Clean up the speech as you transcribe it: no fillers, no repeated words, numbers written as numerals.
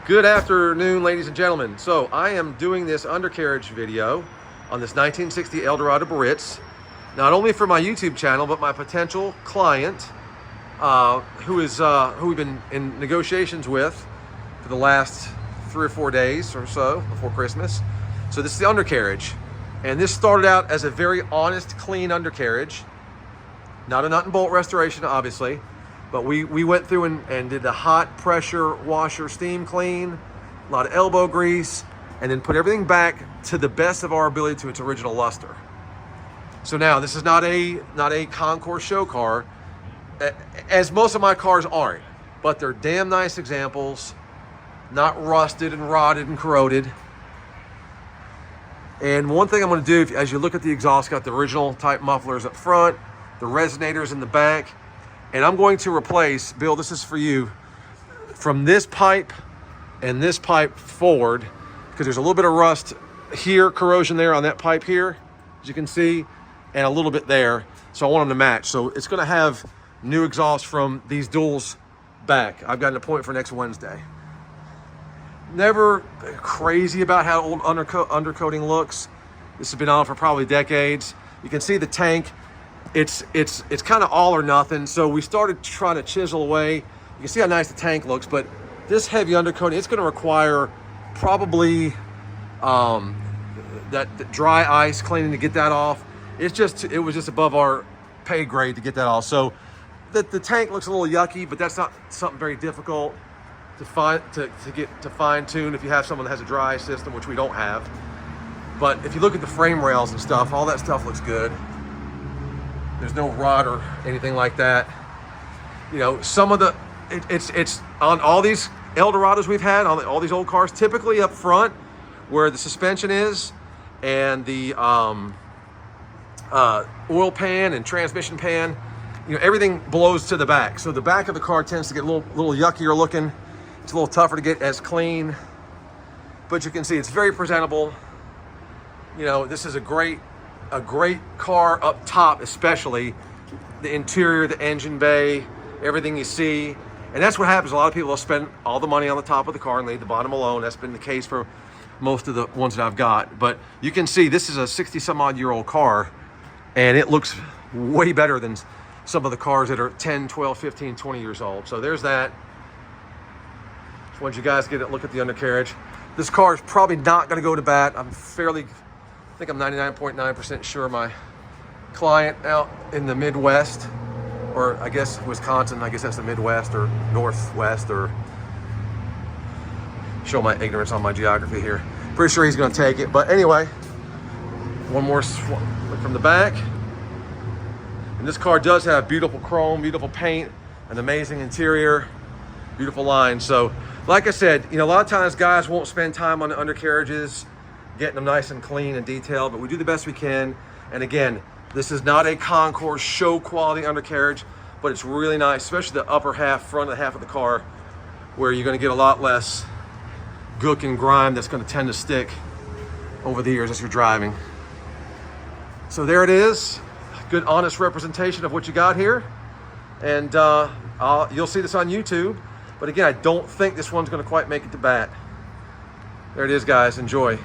Good afternoon, ladies and gentlemen. So I am doing this undercarriage video on this 1960 Eldorado BIARRITZ, not only for my YouTube channel, but my potential client, who we've been in negotiations with for the last 3 or 4 days or so before Christmas. So this is the undercarriage, and this started out as a very honest, clean undercarriage, not a nut and bolt restoration, obviously. But we went through and did the hot pressure washer steam clean, a lot of elbow grease, and then put everything back to the best of our ability to its original luster. So now this is not a concours show car, as most of my cars aren't, but they're damn nice examples, not rusted and rotted and corroded. And one thing I'm going to do, as you look at the exhaust, got the original type mufflers up front, the resonators in the back. And I'm going to replace, Bill, this is for you, from this pipe and this pipe forward, because there's a little bit of rust here, corrosion there on that pipe here, as you can see, and a little bit there. So I want them to match. So it's going to have new exhaust from these duals back. I've got an appointment for next Wednesday. Never crazy about how old undercoating looks. This has been on for probably decades. You can see the tank. It's kind of all or nothing. So we started trying to chisel away. You can see how nice the tank looks, but this heavy undercoating, it's going to require probably that dry ice cleaning to get that off. It was just above our pay grade to get that off. So the tank looks a little yucky, but that's not something very difficult to fine tune if you have someone that has a dry system, which we don't have. But if you look at the frame rails and stuff, all that stuff looks good. There's no rot or anything like that. You know, some of the, it's on all these Eldorados we've had, on all these old cars, typically up front where the suspension is and the oil pan and transmission pan, you know, everything blows to the back. So the back of the car tends to get a little yuckier looking. It's a little tougher to get as clean, but you can see it's very presentable. You know, this is a great car up top, especially the interior, the engine bay, everything you see. And that's what happens. A lot of people will spend all the money on the top of the car and leave the bottom alone. That's been the case for most of the ones that I've got. But you can see this is a 60 some odd year old car, and it looks way better than some of the cars that are 10, 12, 15, 20 years old. So there's that. Once you guys get a look at the undercarriage, this car is probably not going to go to bat. I think I'm 99.9% sure my client out in the Midwest, or I guess Wisconsin, I guess that's the Midwest or Northwest, or show my ignorance on my geography here. Pretty sure he's going to take it. But anyway, one more look from the back. And this car does have beautiful chrome, beautiful paint, an amazing interior, beautiful line. So like I said, you know, a lot of times guys won't spend time on the undercarriages, getting them nice and clean and detailed, but we do the best we can. And again, this is not a concours show quality undercarriage, but it's really nice, especially the upper half, front half of the car, where you're going to get a lot less gook and grime that's going to tend to stick over the years as you're driving. So there it is, good honest representation of what you got here. And you'll see this on YouTube, but again, I don't think this one's going to quite make it to bat. There it is, guys. Enjoy.